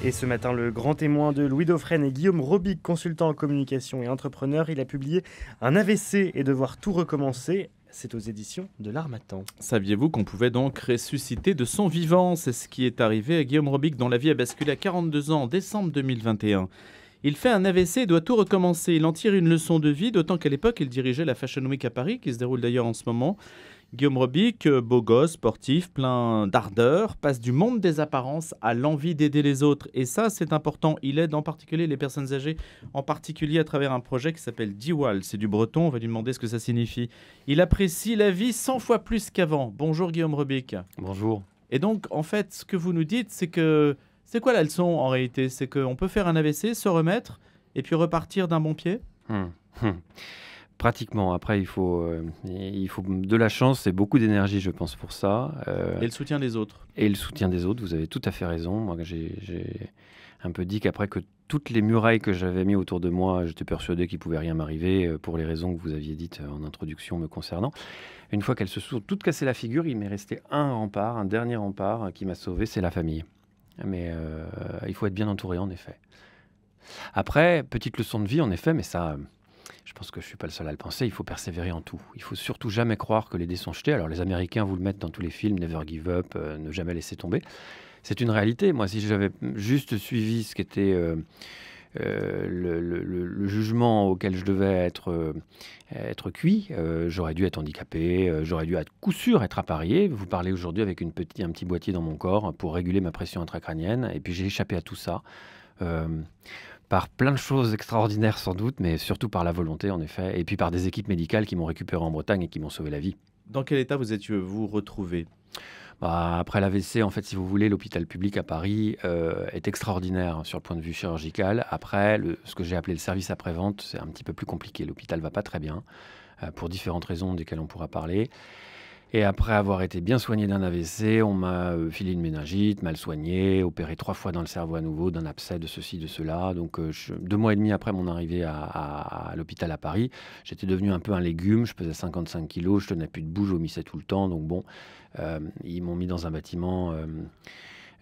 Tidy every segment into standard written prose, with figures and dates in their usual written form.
Et ce matin, le grand témoin de Louis Dauphren est Guillaume Robic, consultant en communication et entrepreneur. Il a publié un AVC et devoir tout recommencer. C'est aux éditions de l'Harmattan. Saviez-vous qu'on pouvait donc ressusciter de son vivant? C'est ce qui est arrivé à Guillaume Robic, dont la vie a basculé à 42 ans en décembre 2021. Il fait un AVC et doit tout recommencer. Il en tire une leçon de vie, d'autant qu'à l'époque, il dirigeait la Fashion Week à Paris, qui se déroule d'ailleurs en ce moment. Guillaume Robic, beau gosse, sportif, plein d'ardeur, passe du monde des apparences à l'envie d'aider les autres. Et ça, c'est important. Il aide en particulier les personnes âgées, en particulier à travers un projet qui s'appelle Diwal. C'est du breton, on va lui demander ce que ça signifie. Il apprécie la vie 100 fois plus qu'avant. Bonjour Guillaume Robic. Bonjour. Et donc, en fait, ce que vous nous dites, c'est que... C'est quoi la leçon en réalité? C'est qu'on peut faire un AVC, se remettre, et puis repartir d'un bon pied? Pratiquement. Après, il faut de la chance et beaucoup d'énergie, je pense, pour ça. Et le soutien des autres. Et le soutien des autres, vous avez tout à fait raison. Moi, j'ai un peu dit qu'après que toutes les murailles que j'avais mis autour de moi, j'étais persuadé qu'il ne pouvait rien m'arriver pour les raisons que vous aviez dites en introduction me concernant. Une fois qu'elles se sont toutes cassées la figure, il m'est resté un rempart, un dernier rempart qui m'a sauvé, c'est la famille. Mais il faut être bien entouré, en effet. Après, petite leçon de vie, en effet, mais ça... Je pense que je ne suis pas le seul à le penser, il faut persévérer en tout. Il ne faut surtout jamais croire que les dés sont jetés. Alors les Américains vous le mettent dans tous les films, Never Give Up, ne jamais laisser tomber. C'est une réalité. Moi, si j'avais juste suivi ce qu'était le jugement auquel je devais être cuit, j'aurais dû être handicapé, j'aurais dû à coup sûr être apparié. Vous parlez aujourd'hui avec un petit boîtier dans mon corps pour réguler ma pression intracrânienne. Et puis j'ai échappé à tout ça. Par plein de choses extraordinaires sans doute, mais surtout par la volonté en effet, et puis par des équipes médicales qui m'ont récupéré en Bretagne et qui m'ont sauvé la vie. Dans quel état vous êtes-vous retrouvé? Après l'AVC, en fait, si vous voulez, l'hôpital public à Paris est extraordinaire sur le point de vue chirurgical. Après, ce que j'ai appelé le service après-vente, c'est un petit peu plus compliqué. L'hôpital va pas très bien, pour différentes raisons desquelles on pourra parler. Et après avoir été bien soigné d'un AVC, on m'a filé une méningite, mal soigné, opéré 3 fois dans le cerveau à nouveau, d'un abcès, de ceci, de cela. Donc 2 mois et demi après mon arrivée à l'hôpital à Paris, j'étais devenu un peu un légume, je pesais 55 kilos, je tenais plus debout, je vomissais tout le temps. Donc bon, ils m'ont mis dans un bâtiment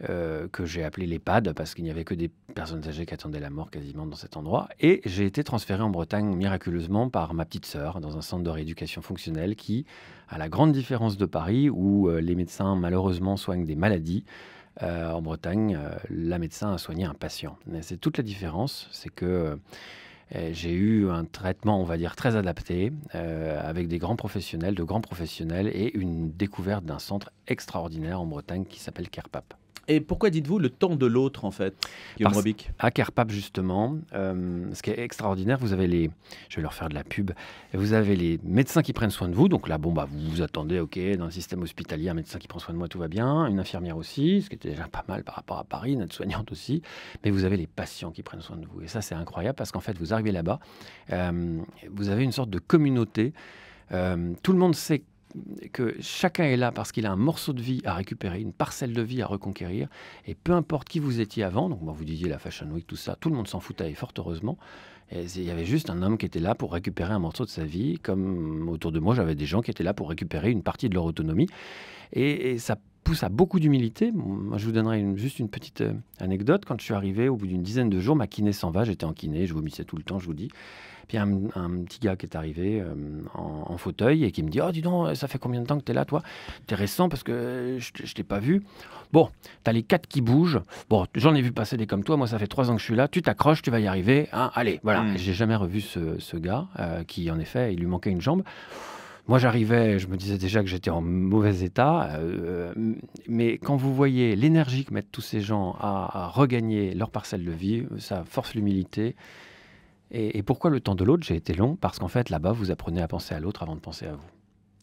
que j'ai appelé l'EHPAD, parce qu'il n'y avait que des personnes âgées qui attendaient la mort quasiment dans cet endroit. Et j'ai été transféré en Bretagne miraculeusement par ma petite sœur dans un centre de rééducation fonctionnelle qui, à la grande différence de Paris, où les médecins malheureusement soignent des maladies, en Bretagne, la médecin a soigné un patient. Mais c'est toute la différence, c'est que j'ai eu un traitement, on va dire, très adapté, avec de grands professionnels et une découverte d'un centre extraordinaire en Bretagne qui s'appelle Kerpap. Et pourquoi dites-vous le temps de l'autre, en fait, Guillaume Robic? À Kerpap, justement, ce qui est extraordinaire, vous avez je vais leur faire de la pub, vous avez les médecins qui prennent soin de vous. Donc là, vous vous attendez, ok, dans le système hospitalier, un médecin qui prend soin de moi, tout va bien. Une infirmière aussi, ce qui était déjà pas mal par rapport à Paris, une aide-soignante aussi. Mais vous avez les patients qui prennent soin de vous. Et ça, c'est incroyable parce qu'en fait, vous arrivez là-bas, vous avez une sorte de communauté. Tout le monde sait que chacun est là parce qu'il a un morceau de vie à récupérer, une parcelle de vie à reconquérir, et peu importe qui vous étiez avant, donc vous disiez la Fashion Week, tout ça, tout le monde s'en foutait, et fort heureusement, et il y avait juste un homme qui était là pour récupérer un morceau de sa vie, comme autour de moi j'avais des gens qui étaient là pour récupérer une partie de leur autonomie, et ça pousse à beaucoup d'humilité. Moi, je vous donnerai juste une petite anecdote. Quand je suis arrivé, au bout d'une dizaine de jours, ma kiné s'en va, j'étais en kiné, je vomissais tout le temps, je vous dis. Puis un petit gars qui est arrivé en fauteuil et qui me dit « Oh, dis donc, ça fait combien de temps que tu es là, toi? T'es récent parce que je t'ai pas vu. Bon, t'as les 4 qui bougent. Bon, j'en ai vu passer des comme toi. Moi, ça fait 3 ans que je suis là. Tu t'accroches, tu vas y arriver. Hein, allez, voilà. » J'ai jamais revu ce gars qui, en effet, il lui manquait une jambe. Moi, j'arrivais, je me disais déjà que j'étais en mauvais état, mais quand vous voyez l'énergie que mettent tous ces gens à regagner leur parcelle de vie, ça force l'humilité. Et pourquoi le temps de l'autre? J'ai été long, parce qu'en fait, là-bas, vous apprenez à penser à l'autre avant de penser à vous.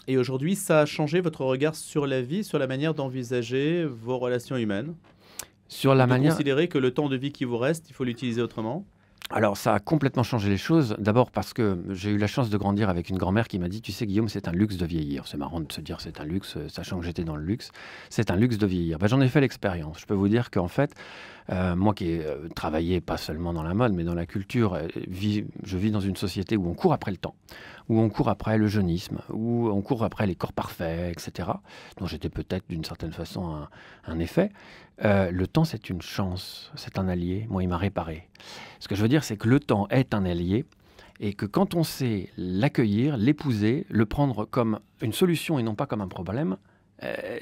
Et aujourd'hui, ça a changé votre regard sur la vie, sur la manière d'envisager vos relations humaines? Sur la manière... Considérer que le temps de vie qui vous reste, il faut l'utiliser autrement? Alors, ça a complètement changé les choses. D'abord parce que j'ai eu la chance de grandir avec une grand-mère qui m'a dit « Tu sais, Guillaume, c'est un luxe de vieillir. » C'est marrant de se dire c'est un luxe, sachant que j'étais dans le luxe. C'est un luxe de vieillir. J'en ai fait l'expérience. Je peux vous dire qu'en fait, Moi qui ai travaillé pas seulement dans la mode, mais dans la culture, je vis dans une société où on court après le temps, où on court après le jeunisme, où on court après les corps parfaits, etc., dont j'étais peut-être d'une certaine façon un effet. Le temps, c'est une chance, c'est un allié. Moi, il m'a réparé. Ce que je veux dire, c'est que le temps est un allié et que quand on sait l'accueillir, l'épouser, le prendre comme une solution et non pas comme un problème,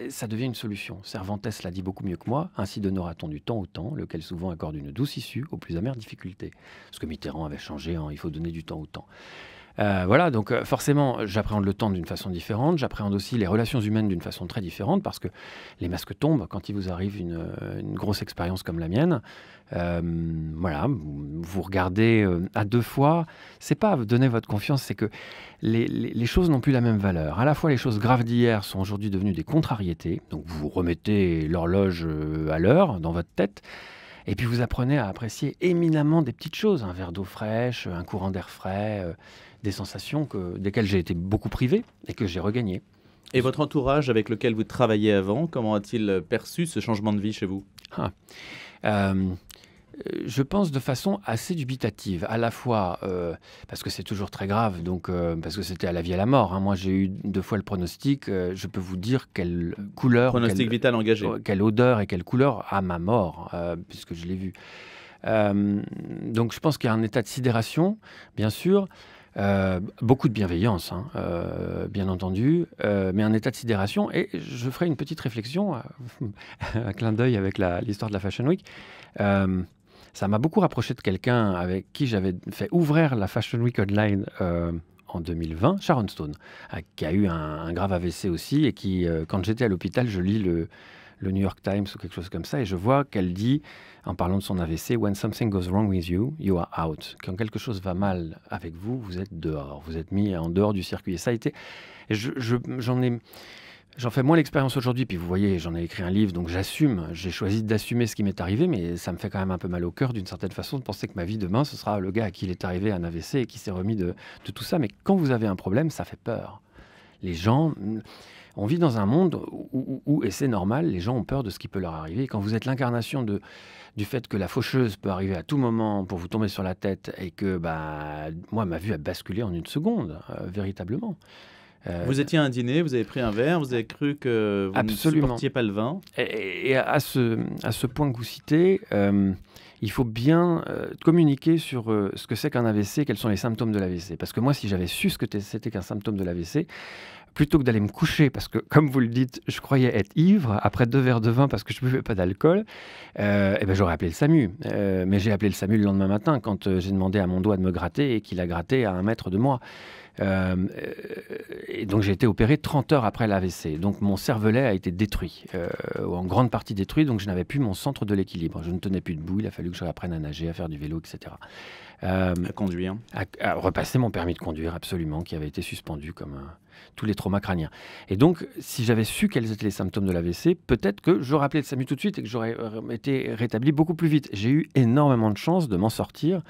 ça devient une solution. Cervantes l'a dit beaucoup mieux que moi. Ainsi donnera-t-on du temps au temps, lequel souvent accorde une douce issue aux plus amères difficultés. Ce que Mitterrand avait changé en « il faut donner du temps au temps ». Voilà, donc forcément, j'appréhende le temps d'une façon différente. J'appréhende aussi les relations humaines d'une façon très différente parce que les masques tombent quand il vous arrive une grosse expérience comme la mienne. Voilà, vous regardez à deux fois. C'est pas donner votre confiance, c'est que les choses n'ont plus la même valeur. À la fois, les choses graves d'hier sont aujourd'hui devenues des contrariétés. Donc, vous remettez l'horloge à l'heure dans votre tête. Et puis, vous apprenez à apprécier éminemment des petites choses. Un verre d'eau fraîche, un courant d'air frais, des sensations desquelles j'ai été beaucoup privé et que j'ai regagnées. Et votre entourage avec lequel vous travailliez avant, comment a-t-il perçu ce changement de vie chez vous ? Je pense de façon assez dubitative, à la fois parce que c'est toujours très grave, donc parce que c'était à la vie à la mort. Hein. Moi, j'ai eu 2 fois le pronostic. Je peux vous dire quelle couleur, pronostic vital engagé, quelle odeur et quelle couleur à ma mort, puisque je l'ai vu. Donc, je pense qu'il y a un état de sidération, bien sûr. Beaucoup de bienveillance, hein, bien entendu, mais un état de sidération. Et je ferai une petite réflexion, un clin d'œil avec l'histoire de la Fashion Week. Ça m'a beaucoup rapproché de quelqu'un avec qui j'avais fait ouvrir la Fashion Week Online en 2020, Sharon Stone, qui a eu un grave AVC aussi et qui, quand j'étais à l'hôpital, je lis le New York Times ou quelque chose comme ça et je vois qu'elle dit, en parlant de son AVC, « When something goes wrong with you, you are out ». Quand quelque chose va mal avec vous, vous êtes dehors, vous êtes mis en dehors du circuit. Et ça a été... J'en fais moins l'expérience aujourd'hui, puis vous voyez, j'en ai écrit un livre, donc j'assume, j'ai choisi d'assumer ce qui m'est arrivé, mais ça me fait quand même un peu mal au cœur d'une certaine façon de penser que ma vie demain, ce sera le gars à qui il est arrivé un AVC et qui s'est remis de tout ça. Mais quand vous avez un problème, ça fait peur. Les gens, on vit dans un monde où, et c'est normal, les gens ont peur de ce qui peut leur arriver. Et quand vous êtes l'incarnation du fait que la faucheuse peut arriver à tout moment pour vous tomber sur la tête et que, moi, ma vie a basculé en une seconde, véritablement. Vous étiez à un dîner, vous avez pris un verre, vous avez cru que vous absolument. Ne supportiez pas le vin. Et à ce point que vous citez, il faut bien communiquer sur ce que c'est qu'un AVC, quels sont les symptômes de l'AVC. Parce que moi, si j'avais su ce que c'était qu'un symptôme de l'AVC, plutôt que d'aller me coucher, parce que, comme vous le dites, je croyais être ivre, après 2 verres de vin, parce que je ne buvais pas d'alcool, j'aurais appelé le SAMU. Mais j'ai appelé le SAMU le lendemain matin, quand j'ai demandé à mon doigt de me gratter, et qu'il a gratté à 1 mètre de moi. Et donc j'ai été opéré 30 heures après l'AVC. Donc mon cervelet a été détruit, en grande partie détruit, donc je n'avais plus mon centre de l'équilibre. Je ne tenais plus debout, il a fallu que je apprenne à nager, à faire du vélo, etc. À conduire. À repasser mon permis de conduire, absolument, qui avait été suspendu comme tous les traumas crâniens. Et donc, si j'avais su quels étaient les symptômes de l'AVC, peut-être que j'aurais appelé le SAMU tout de suite et que j'aurais été rétabli beaucoup plus vite. J'ai eu énormément de chance de m'en sortir,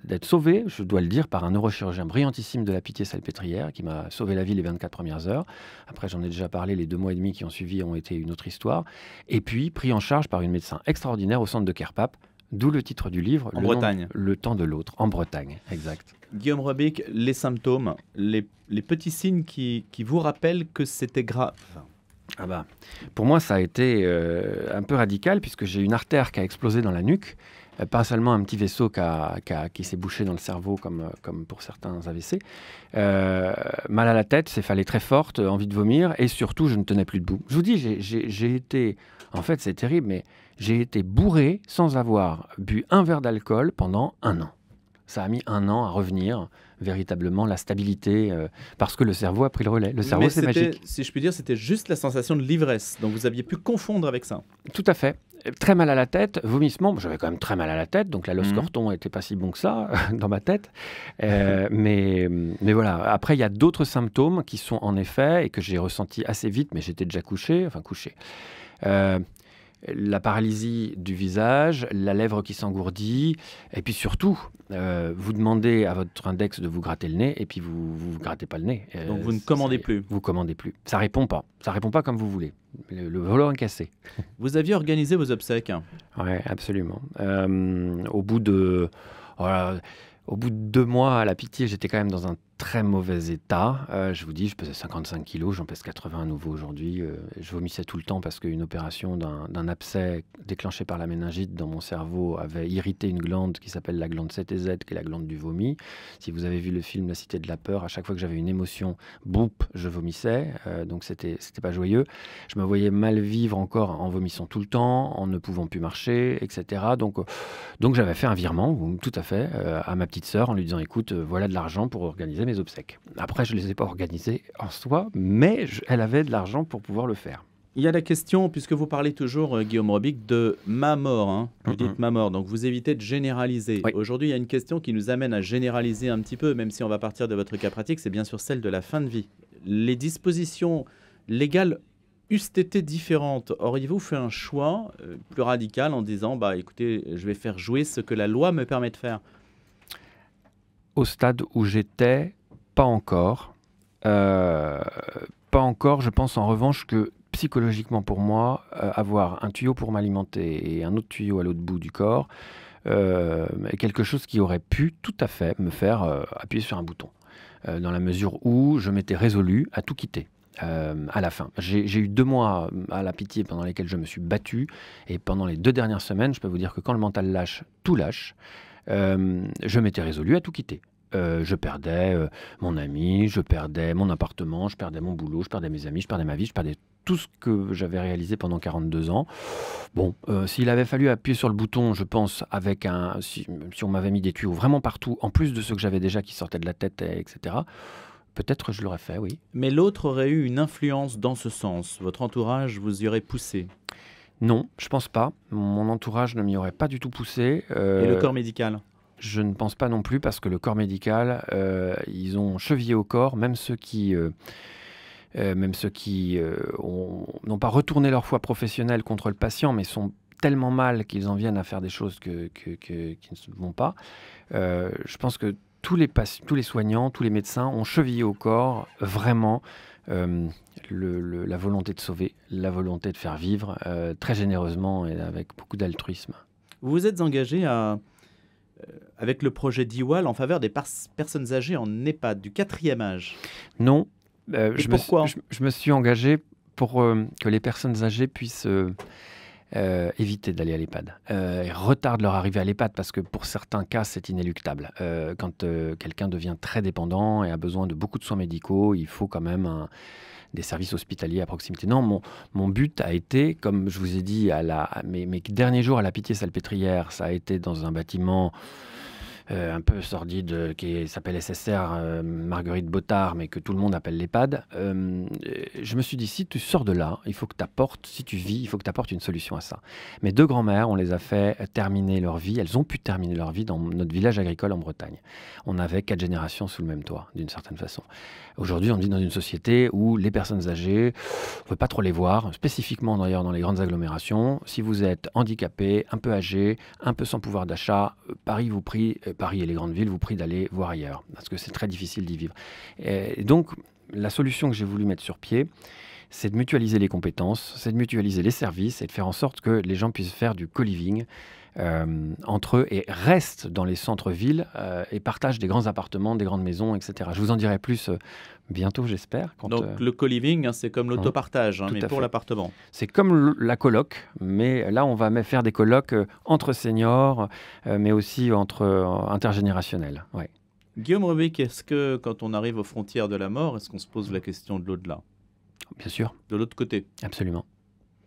d'être sauvé, je dois le dire, par un neurochirurgien brillantissime de la Pitié-Salpêtrière qui m'a sauvé la vie les 24 premières heures. Après, j'en ai déjà parlé, les 2 mois et demi qui ont suivi ont été une autre histoire. Et puis, pris en charge par une médecin extraordinaire au centre de Kerpap, d'où le titre du livre. En Bretagne. Le temps de l'autre, en Bretagne, exact. Guillaume Robic, les symptômes, les petits signes qui vous rappellent que c'était grave. Pour moi, ça a été un peu radical puisque j'ai une artère qui a explosé dans la nuque. Pas seulement un petit vaisseau qui s'est bouché dans le cerveau comme pour certains AVC. Mal à la tête, céphalée très forte, envie de vomir et surtout, je ne tenais plus debout. Je vous dis, j'ai été... En fait, c'est terrible, mais j'ai été bourré sans avoir bu un verre d'alcool pendant 1 an. Ça a mis 1 an à revenir véritablement la stabilité parce que le cerveau a pris le relais. Le cerveau, c'est magique. Si je puis dire, c'était juste la sensation de l'ivresse. Donc vous aviez pu confondre avec ça. Tout à fait. Très mal à la tête, vomissement. J'avais quand même très mal à la tête, donc la Loscorton n'était pas si bon que ça dans ma tête. Mais voilà. Après, il y a d'autres symptômes qui sont en effet et que j'ai ressentis assez vite, mais j'étais déjà couché. la paralysie du visage, la lèvre qui s'engourdit, et puis surtout, vous demandez à votre index de vous gratter le nez, et puis vous grattez pas le nez. Donc vous ne commandez plus. Vous commandez plus. Ça répond pas comme vous voulez. Le volant est cassé. Vous aviez organisé vos obsèques. Oui, absolument. Au bout de 2 mois à la Pitié, j'étais quand même dans un très mauvais état. Je vous dis, je pesais 55 kilos, j'en pèse 80 à nouveau aujourd'hui. Je vomissais tout le temps parce qu'une opération d'un abcès déclenché par la méningite dans mon cerveau avait irrité une glande qui s'appelle la glande 7 et Z, qui est la glande du vomi. Si vous avez vu le film La Cité de la Peur, à chaque fois que j'avais une émotion, boum, je vomissais. Donc c'était pas joyeux. Je me voyais mal vivre encore en vomissant tout le temps, en ne pouvant plus marcher, etc. Donc j'avais fait un virement, tout à fait, à ma petite sœur en lui disant, écoute, voilà de l'argent pour organiser mes obsèques. Après, je ne les ai pas organisées en soi, mais elle avait de l'argent pour pouvoir le faire. Il y a la question, puisque vous parlez toujours, Guillaume Robic, de ma mort. Hein. Vous dites ma mort, donc vous évitez de généraliser. Oui. Aujourd'hui, il y a une question qui nous amène à généraliser un petit peu, même si on va partir de votre cas pratique, c'est bien sûr celle de la fin de vie. Les dispositions légales eussent été différentes. Auriez-vous fait un choix plus radical en disant, écoutez, je vais faire jouer ce que la loi me permet de faire? Au stade où j'étais, pas encore. Pas encore. Je pense en revanche que psychologiquement pour moi, avoir un tuyau pour m'alimenter et un autre tuyau à l'autre bout du corps est quelque chose qui aurait pu tout à fait me faire appuyer sur un bouton. Dans la mesure où je m'étais résolu à tout quitter. À la fin. J'ai eu 2 mois à la Pitié pendant lesquels je me suis battu. Et pendant les 2 dernières semaines, je peux vous dire que quand le mental lâche, tout lâche. Je m'étais résolu à tout quitter. Je perdais mon ami, je perdais mon appartement, je perdais mon boulot, je perdais mes amis, je perdais ma vie, je perdais tout ce que j'avais réalisé pendant 42 ans. Bon, s'il avait fallu appuyer sur le bouton, je pense, si on m'avait mis des tuyaux vraiment partout, en plus de ceux que j'avais déjà qui sortaient de la tête, etc., peut-être je l'aurais fait, oui. Mais l'autre aurait eu une influence dans ce sens. Votre entourage vous y aurait poussé. Non, je pense pas. Mon entourage ne m'y aurait pas du tout poussé. Et le corps médical? Je ne pense pas non plus, parce que le corps médical, ils ont chevillé au corps, même ceux qui n'ont pas retourné leur foi professionnelle contre le patient, mais sont tellement mal qu'ils en viennent à faire des choses qui ne vont pas. Je pense que tous les soignants, tous les médecins ont chevillé au corps vraiment la volonté de sauver, la volonté de faire vivre très généreusement et avec beaucoup d'altruisme. Vous vous êtes engagé avec le projet d'Iwal en faveur des personnes âgées en EHPAD, du 4e âge. Non. Pourquoi je me suis engagé pour que les personnes âgées puissent éviter d'aller à l'EHPAD et retardent leur arrivée à l'EHPAD, parce que pour certains cas, c'est inéluctable. Quand quelqu'un devient très dépendant et a besoin de beaucoup de soins médicaux, il faut quand même des services hospitaliers à proximité. Non, mon but a été, comme je vous ai dit, mes derniers jours à la Pitié-Salpêtrière, ça a été dans un bâtiment un peu sordide qui s'appelle SSR Marguerite Bottard, mais que tout le monde appelle l'EHPAD. Je me suis dit, si tu sors de là, il faut que tu apportes, si tu vis, il faut que tu apportes une solution à ça. Mes 2 grands-mères, on les a fait terminer leur vie, elles ont pu terminer leur vie dans notre village agricole en Bretagne. On avait 4 générations sous le même toit, d'une certaine façon. Aujourd'hui, on vit dans une société où les personnes âgées, on ne veut pas trop les voir, spécifiquement d'ailleurs dans les grandes agglomérations. Si vous êtes handicapé, un peu âgé, un peu sans pouvoir d'achat, Paris et les grandes villes vous prient d'aller voir ailleurs, parce que c'est très difficile d'y vivre. Et donc, la solution que j'ai voulu mettre sur pied, c'est de mutualiser les compétences, c'est de mutualiser les services et de faire en sorte que les gens puissent faire du co-living entre eux et restent dans les centres-villes et partagent des grands appartements, des grandes maisons, etc. Je vous en dirai plus bientôt, j'espère. Donc le co-living, c'est comme l'autopartage, mais pour l'appartement. C'est comme la coloc, mais là, on va faire des colocs entre seniors, mais aussi intergénérationnels. Ouais. Guillaume Robic, est-ce que quand on arrive aux frontières de la mort, est-ce qu'on se pose la question de l'au-delà? Bien sûr. De l'autre côté? Absolument.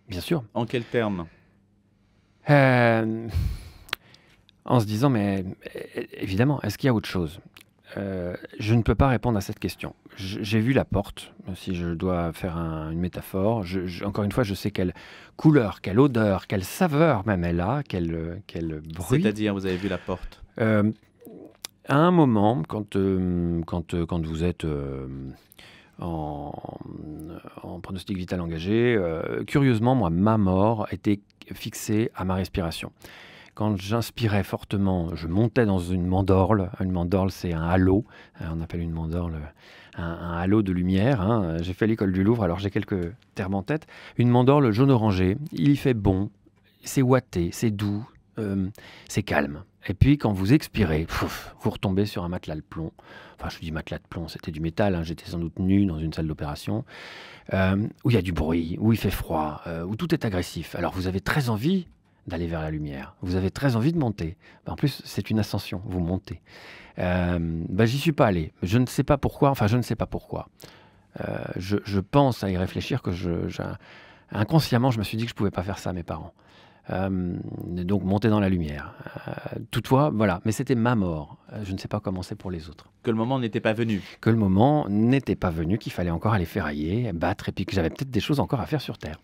Bien sûr. En quels termes? En se disant, mais évidemment, est-ce qu'il y a autre chose? Je ne peux pas répondre à cette question. J'ai vu la porte, si je dois faire une métaphore. Encore une fois, je sais quelle couleur, quelle odeur, quelle saveur même elle a, quel bruit. C'est-à-dire, vous avez vu la porte? À un moment, quand vous êtes en pronostic vital engagé. Curieusement, moi, ma mort était fixée à ma respiration. Quand j'inspirais fortement, je montais dans une mandorle. Une mandorle, c'est un halo. On appelle une mandorle un halo de lumière. Hein. J'ai fait l'école du Louvre, alors j'ai quelques termes en tête. Une mandorle jaune-orangé, il y fait bon, c'est ouaté, c'est doux, c'est calme. Et puis quand vous expirez, vous retombez sur un matelas de plomb. Enfin, je dis matelas de plomb, c'était du métal. Hein. J'étais sans doute nu dans une salle d'opération où il y a du bruit, où il fait froid, où tout est agressif. Alors vous avez très envie d'aller vers la lumière. Vous avez très envie de monter. En plus, c'est une ascension, vous montez. J'y suis pas allé. Je ne sais pas pourquoi. Enfin, je ne sais pas pourquoi. Je pense à y réfléchir que inconsciemment, je me suis dit que je pouvais pas faire ça à mes parents. Donc monter dans la lumière. Toutefois, voilà. Mais c'était ma mort. Je ne sais pas comment c'est pour les autres. Que le moment n'était pas venu. Que le moment n'était pas venu, qu'il fallait encore aller ferrailler, battre, et puis que j'avais peut-être des choses encore à faire sur Terre.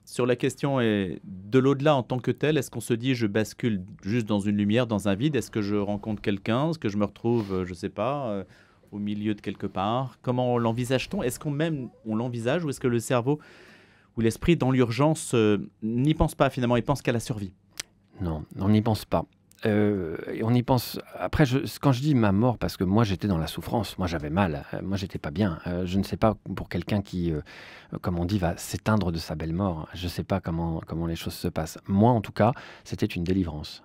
Sur la question de l'au-delà en tant que tel, est-ce qu'on se dit je bascule juste dans une lumière, dans un vide? Est-ce que je rencontre quelqu'un? Est-ce que je me retrouve, je ne sais pas, au milieu de quelque part? Comment l'envisage-t-on? Est-ce qu'on l'envisage ou est-ce que le cerveau ou l'esprit, dans l'urgence, n'y pense pas finalement? Il pense qu'à la survie. Non, on n'y pense pas. On y pense. Après, quand je dis ma mort, parce que moi j'étais dans la souffrance, moi j'avais mal, moi j'étais pas bien. Je ne sais pas pour quelqu'un qui, comme on dit, va s'éteindre de sa belle mort. Je ne sais pas comment les choses se passent. Moi, en tout cas, c'était une délivrance.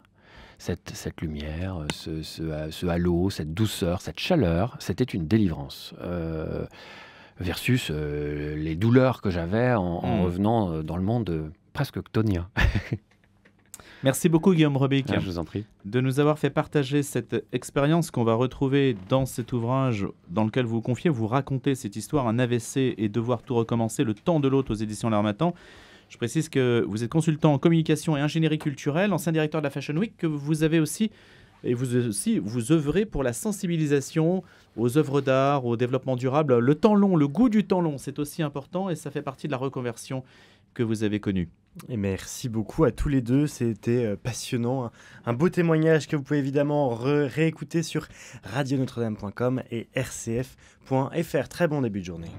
Cette lumière, ce halo, cette douceur, cette chaleur, c'était une délivrance. Versus les douleurs que j'avais en revenant dans le monde presque octonien. Merci beaucoup Guillaume Robic, je vous en prie, de nous avoir fait partager cette expérience qu'on va retrouver dans cet ouvrage dans lequel vous confiez, vous racontez cette histoire, un AVC et devoir tout recommencer, le temps de l'autre aux éditions L'Harmattan. Je précise que vous êtes consultant en communication et ingénierie culturelle, ancien directeur de la Fashion Week, que vous avez aussi, et vous œuvrez pour la sensibilisation aux œuvres d'art, au développement durable. Le temps long, le goût du temps long, c'est aussi important et ça fait partie de la reconversion que vous avez connue. Et merci beaucoup à tous les deux, c'était passionnant, un beau témoignage que vous pouvez évidemment réécouter sur radionotre-dame.com et rcf.fr. Très bon début de journée.